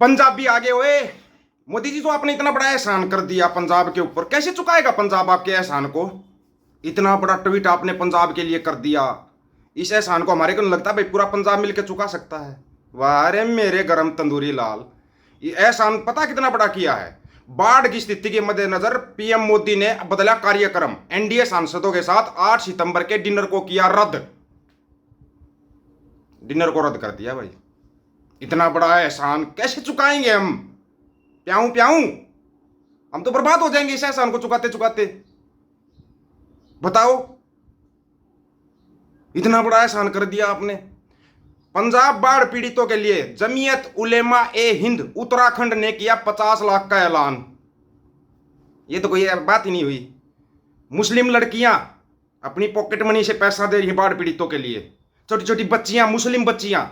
पंजाबी आगे ओए। मोदी जी, तो आपने इतना बड़ा एहसान कर दिया पंजाब के ऊपर, कैसे चुकाएगा पंजाब आपके एहसान को? इतना बड़ा ट्वीट आपने पंजाब के लिए कर दिया, इस एहसान को हमारे को नहीं लगता भाई पूरा पंजाब मिलकर चुका सकता है। वाह रे मेरे गरम तंदूरी लाल, ये एहसान पता कितना बड़ा किया है। बाढ़ की स्थिति के मद्देनजर पीएम मोदी ने बदला कार्यक्रम, एनडीए सांसदों के साथ 8 सितंबर के डिनर को किया रद्द। डिनर को रद्द कर दिया भाई। इतना बड़ा एहसान कैसे चुकाएंगे हम? प्याऊं प्याऊं, हम तो बर्बाद हो जाएंगे इस एहसान को चुकाते चुकाते। बताओ, इतना बड़ा एहसान कर दिया आपने। पंजाब बाढ़ पीड़ितों के लिए जमीयत उलेमा ए हिंद उत्तराखंड ने किया 50 लाख का ऐलान। ये तो कोई बात ही नहीं हुई। मुस्लिम लड़कियां अपनी पॉकेट मनी से पैसा दे रही हैं बाढ़ पीड़ितों के लिए। छोटी छोटी बच्चियां, मुस्लिम बच्चियां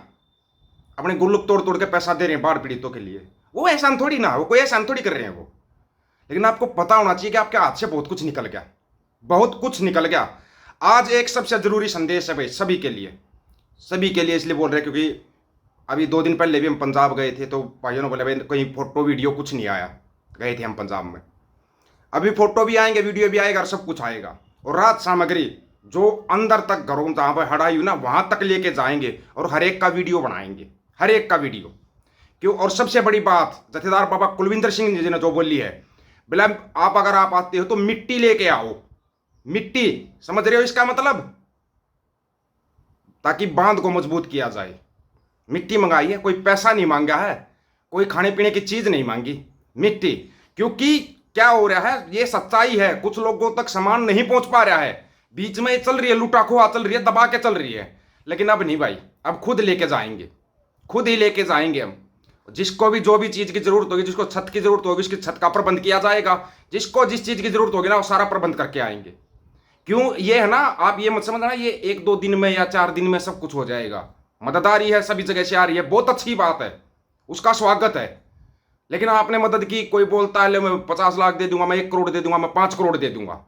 अपने गुल्लुक तोड़ तोड़ के पैसा दे रहे हैं बाढ़ पीड़ितों के लिए। वो एहसान थोड़ी ना, वो कोई एहसान थोड़ी कर रहे हैं वो। लेकिन आपको पता होना चाहिए कि आपके हाथ से बहुत कुछ निकल गया, बहुत कुछ निकल गया। आज एक सबसे जरूरी संदेश है भाई सभी के लिए, सभी के लिए इसलिए बोल रहे हैं क्योंकि अभी 2 दिन पहले भी हम पंजाब गए थे, तो भाइयों ने बोला भाई कहीं फोटो वीडियो कुछ नहीं आया। गए थे हम पंजाब में, अभी फोटो भी आएंगे, वीडियो भी आएगा और सब कुछ आएगा। और राहत सामग्री जो अंदर तक घरों जहाँ पर हड़ाई हुई ना वहाँ तक लेके जाएंगे और हर एक का वीडियो बनाएंगे, हर एक का वीडियो। क्यों? और सबसे बड़ी बात जथेदार बाबा कुलविंदर सिंह जी ने जो बोली है, बोला आप अगर आप आते हो तो मिट्टी लेके आओ। मिट्टी, समझ रहे हो इसका मतलब? ताकि बांध को मजबूत किया जाए। मिट्टी मंगाई है, कोई पैसा नहीं मांगा है, कोई खाने पीने की चीज नहीं मांगी, मिट्टी। क्योंकि क्या हो रहा है, ये सच्चाई है, कुछ लोगों तक सामान नहीं पहुंच पा रहा है। बीच में चल रही है लुटाखोहा, चल रही है, दबा के चल रही है। लेकिन अब नहीं भाई, अब खुद लेके जाएंगे, खुद ही लेके जाएंगे हम। जिसको भी जो भी चीज की जरूरत होगी, जिसको छत की जरूरत होगी उसकी छत का प्रबंध किया जाएगा, जिसको जिस चीज की जरूरत होगी ना वो सारा प्रबंध करके आएंगे। क्यों? ये है ना, आप ये मत समझना ये 1-2 दिन में या 4 दिन में सब कुछ हो जाएगा। मदद आ रही है, सभी जगह से आ रही है, बहुत अच्छी बात है, उसका स्वागत है। लेकिन आपने मदद की, कोई बोलता है ले मैं 50 लाख दे दूंगा, मैं 1 करोड़ दे दूंगा, मैं 5 करोड़ दे दूंगा,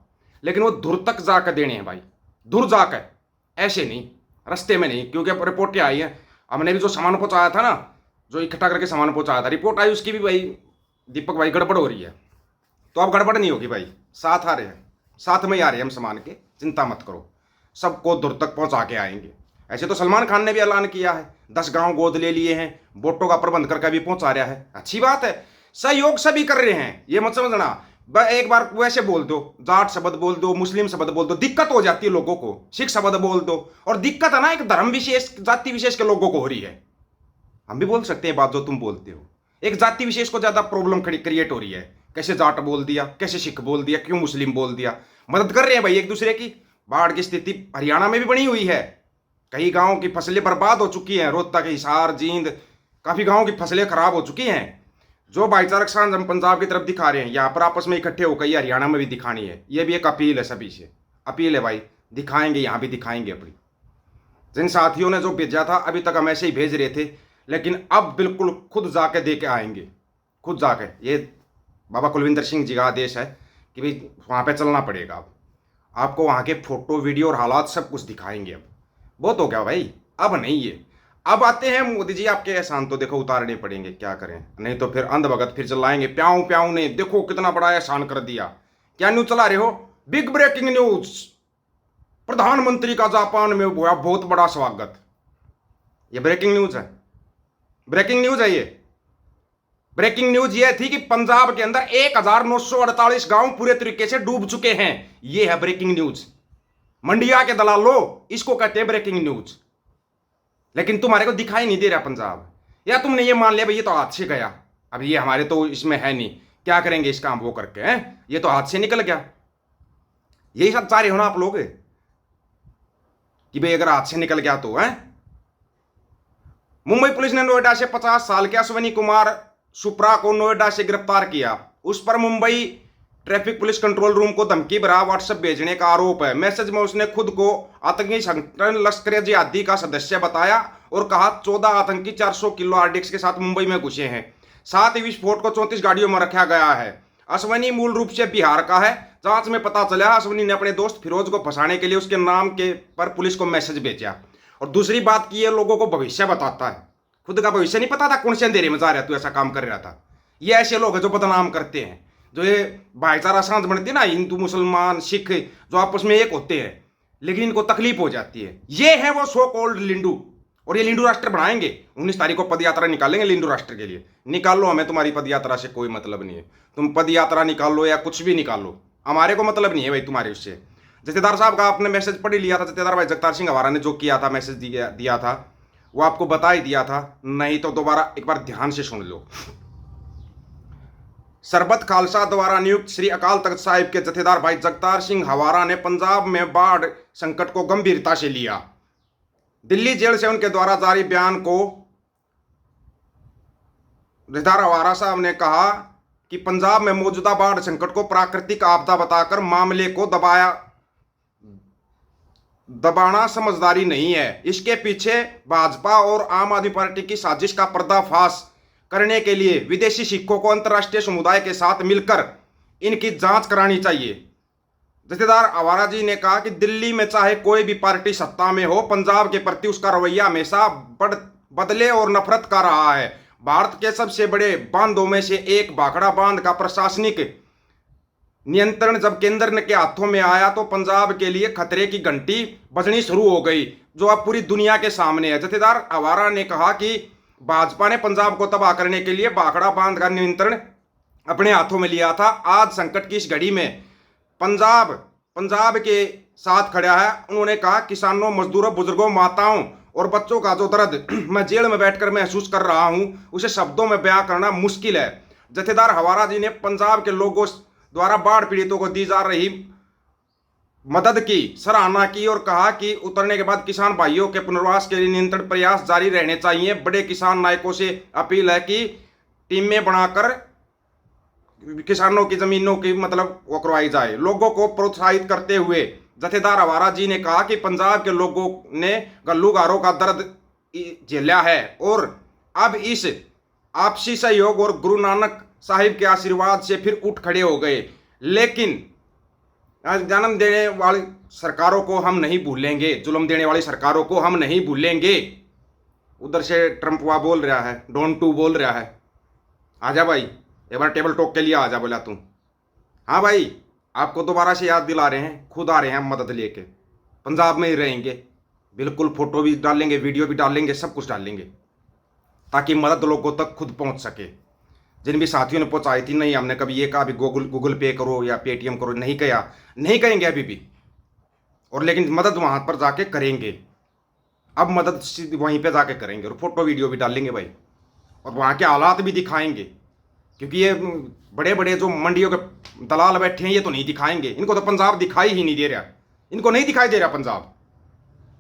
लेकिन वो धुर तक जाकर देने हैं भाई, धुर जाकर, ऐसे नहीं रास्ते में नहीं। क्योंकि रिपोर्टें आई है, हमने भी जो सामान पहुंचाया था ना, जो इकट्ठा करके सामान पहुंचाया था, रिपोर्ट आई उसकी भी भाई दीपक भाई गड़बड़ हो रही है। तो अब गड़बड़ नहीं होगी भाई, साथ आ रहे हैं, साथ में ही आ रहे हैं हम सामान के, चिंता मत करो, सबको दूर तक पहुंचा के आएंगे। ऐसे तो सलमान खान ने भी ऐलान किया है, 10 गांव गोद ले लिए हैं, बोटों का प्रबंध करके भी पहुंचा रहा है, अच्छी बात है। सहयोग सभी कर रहे हैं, ये मत समझना एक बार वैसे बोल दो, जाट शब्द बोल दो, मुस्लिम शब्द बोल दो, दिक्कत हो जाती है लोगों को, सिख शब्द बोल दो, और दिक्कत है ना एक धर्म विशेष, जाति विशेष के लोगों को हो रही है। हम भी बोल सकते हैं बात जो तुम बोलते हो, एक जाति विशेष को ज्यादा प्रॉब्लम क्रिएट हो रही है। कैसे जाट बोल दिया, कैसे सिख बोल दिया, क्यों मुस्लिम बोल दिया। मदद कर रहे हैं भाई एक दूसरे की। बाढ़ की स्थिति हरियाणा में भी बनी हुई है, कई गांवों की फसलें बर्बाद हो चुकी हैं, रोहतक, हिसार, जींद, काफी गांवों की फसलें खराब हो चुकी हैं। जो भाईचारक सांझ हम पंजाब की तरफ दिखा रहे हैं, यहाँ पर आपस में इकट्ठे होकर ये हरियाणा में भी दिखानी है। ये भी एक अपील है, सभी से अपील है भाई, दिखाएंगे, यहाँ भी दिखाएंगे अपनी। जिन साथियों ने जो भेजा था अभी तक हम ऐसे ही भेज रहे थे, लेकिन अब बिल्कुल खुद जाके दे के आएंगे, खुद जाके। ये बाबा कुलविंदर सिंह जी का आदेश है कि भाई वहाँ पे चलना पड़ेगा। अब आपको वहाँ के फोटो वीडियो और हालात सब कुछ दिखाएंगे। अब बहुत हो गया भाई, अब नहीं है। अब आते हैं मोदी जी, आपके एहसान तो देखो उतारने पड़ेंगे, क्या करें, नहीं तो फिर अंध भगत फिर चलाएंगे, प्याऊं प्याऊं ने देखो कितना बड़ा एहसान कर दिया। क्या न्यूज चला रहे हो? बिग ब्रेकिंग न्यूज, प्रधानमंत्री का जापान में हुआ बहुत बड़ा स्वागत। ये ब्रेकिंग न्यूज है, ब्रेकिंग न्यूज है। ये ब्रेकिंग न्यूज ये थी कि पंजाब के अंदर 1948 गांव पूरे तरीके से डूब चुके हैं। ये है ब्रेकिंग न्यूज। मंडिया के दलालो, इसको कहते हैं ब्रेकिंग न्यूज। लेकिन तुम्हारे को दिखाई नहीं दे रहा पंजाब, या तुमने ये मान लिया भाई ये तो हाथ से गया, अब ये हमारे तो इसमें है नहीं, क्या करेंगे इस काम वो करके, हैं ये तो हाथ से निकल गया। यही सब चाह रहे हो ना आप लोग कि भाई अगर हाथ से निकल गया तो है। मुंबई पुलिस ने नोएडा से 50 साल के अश्विनी कुमार सुप्रा को नोएडा से गिरफ्तार किया। उस पर Mumbai traffic police control room को धमकी भरा व्हाट्सएप भेजने का आरोप है। मैसेज में उसने खुद को आतंकी संगठन लश्कर जिहादी का सदस्य बताया और कहा 14 आतंकी 400 किलो आरडीएक्स के साथ मुंबई में घुसे हैं। साथ ही विस्फोट को 34 गाड़ियों में रखा गया है। अश्विनी मूल रूप से बिहार का है। जांच में पता चला अश्विनी ने अपने दोस्त फिरोज को फंसाने के लिए उसके नाम के पर पुलिस को मैसेज भेजा। और दूसरी बात की ये लोगों को भविष्य बताता है, खुद का भविष्य नहीं पता था, कौन से अंधेरे में जा रहा तू, ऐसा काम कर रहा था। ये ऐसे लोग हैं जो बदनाम करते हैं, जो ये भाईचारा सांझ बनती है ना, हिंदू मुसलमान सिख जो आपस में एक होते हैं, लेकिन इनको तकलीफ हो जाती है। ये है वो सो कॉल्ड लिंडू, और ये लिंडू राष्ट्र बनाएंगे। 19 तारीख को पद यात्रा निकालेंगे लिंडू राष्ट्र के लिए। निकालो, हमें तुम्हारी पद यात्रा से कोई मतलब नहीं है। तुम पद यात्रा निकालो या कुछ भी निकालो, हमारे को मतलब नहीं है भाई तुम्हारे उससे। जथेदार साहब का आपने मैसेज पढ़ ही लिया था, जथेदार भाई जगतार सिंह हवारा ने जो किया था, मैसेज दिया था, वो आपको बता ही दिया था, नहीं तो दोबारा एक बार ध्यान से सुन लो। सरबत खालसा द्वारा नियुक्त श्री अकाल तख्त साहिब के जथेदार भाई जगतार सिंह हवारा ने पंजाब में बाढ़ संकट को गंभीरता से लिया। दिल्ली जेल से उनके द्वारा जारी बयान को जथेदार हवारा साहब ने कहा कि पंजाब में मौजूदा बाढ़ संकट को प्राकृतिक आपदा बताकर मामले को दबाना समझदारी नहीं है। इसके पीछे भाजपा और आम आदमी पार्टी की साजिश का पर्दाफाश करने के लिए विदेशी सिखों को अंतर्राष्ट्रीय समुदाय के साथ मिलकर इनकी जांच करानी चाहिए। जथेदार हवारा जी ने कहा कि दिल्ली में चाहे कोई भी पार्टी सत्ता में हो, पंजाब के प्रति उसका रवैया हमेशा बदले और नफरत का रहा है। भारत के सबसे बड़े बांधों में से एक भाखड़ा बांध का प्रशासनिक नियंत्रण जब केंद्र के हाथों में आया तो पंजाब के लिए खतरे की घंटी बजनी शुरू हो गई, जो अब पूरी दुनिया के सामने है। जथेदार हवारा ने कहा कि भाजपा ने पंजाब को तबाह करने के लिए भाखड़ा बांध का नियंत्रण अपने हाथों में लिया था। आज संकट की इस घड़ी में पंजाब के साथ खड़ा है। उन्होंने कहा, किसानों, मजदूरों, बुजुर्गों, माताओं और बच्चों का जो दर्द मैं जेल में बैठकर महसूस कर रहा हूं, उसे शब्दों में बयां करना मुश्किल है। जथेदार हवारा जी ने पंजाब के लोगों द्वारा बाढ़ पीड़ितों को दी जा रही मदद की सराहना की और कहा कि उतरने के बाद किसान भाइयों के पुनर्वास के लिए निरंतर प्रयास जारी रहने चाहिए। बड़े किसान नायकों से अपील है कि टीमें बनाकर किसानों की जमीनों की वो करवाई जाए। लोगों को प्रोत्साहित करते हुए जथेदार हवारा जी ने कहा कि पंजाब के लोगों ने गल्लूगारों का दर्द झेला है और अब इस आपसी सहयोग और गुरु नानक साहिब के आशीर्वाद से फिर उठ खड़े हो गए। लेकिन जन्म देने वाली सरकारों को हम नहीं भूलेंगे, जुल्म देने वाली सरकारों को हम नहीं भूलेंगे। उधर से ट्रंप हुआ बोल रहा है, डोंट टू बोल रहा है, आजा भाई एक बार टेबल टॉक के लिए आजा, बोला तू। हाँ भाई, आपको दोबारा से याद दिला रहे हैं, खुद आ रहे हैं मदद लेके, पंजाब में ही रहेंगे, बिल्कुल फोटो भी डालेंगे, वीडियो भी डालेंगे, सब कुछ डालेंगे ताकि मदद लोगों तक खुद पहुंच सके। जिन भी साथियों ने पहुंचाई थी, नहीं हमने कभी ये कहा भी गूगल पे करो या पेटीएम करो, नहीं कहा, नहीं कहेंगे अभी भी, और लेकिन मदद वहां पर जाके करेंगे। अब मदद वहीं पे जाके करेंगे और फोटो वीडियो भी डालेंगे भाई, और वहाँ के हालात भी दिखाएंगे, क्योंकि ये बड़े बड़े जो मंडियों के दलाल बैठे हैं ये तो नहीं दिखाएंगे। इनको तो पंजाब दिखाई ही नहीं दे रहा, इनको नहीं दिखाई दे रहा पंजाब।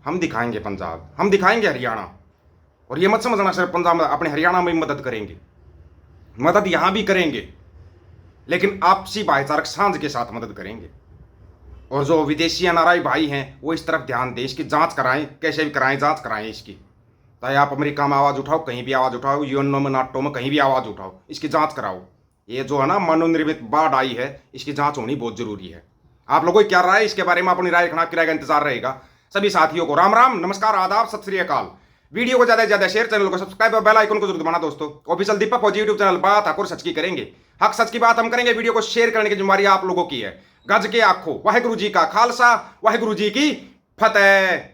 हम दिखाएंगे पंजाब, हम दिखाएंगे हरियाणा। और ये मत समझना सिर्फ पंजाब में, अपने हरियाणा में भी मदद करेंगे, मदद यहाँ भी करेंगे, लेकिन आपसी भाईचारक सांझ के साथ मदद करेंगे। और जो विदेशी एनआरआई भाई हैं वो इस तरफ ध्यान दें, इसकी जांच कराएं, कैसे भी कराएं, जांच कराएं इसकी। चाहे आप अमेरिका में आवाज़ उठाओ, कहीं भी आवाज़ उठाओ, यूएनओ में, नाटो में, कहीं भी आवाज़ उठाओ, इसकी जांच कराओ। ये जो है ना मनोनिर्मित बाढ़ आई है, इसकी जांच होनी बहुत जरूरी है। आप लोगों की क्या राय है इसके बारे में, अपनी राय रखना, किराए का इंतजार रहेगा। सभी साथियों को राम राम, नमस्कार, आदाब, सत श्री अकाल। वीडियो को ज्यादा से ज्यादा शेयर, चैनल को सब्सक्राइब और बेल आइकन को जरूर दबाना दोस्तों। ऑफिशियल दीपक फौजी यूट्यूब चैनल बात हक और सच की करेंगे, हक सच की बात हम करेंगे। वीडियो को शेयर करने की जिम्मेदारी आप लोगों की है। गज के आखो, वाहिगुरु जी का खालसा, वाहिगुरु जी की फतेह।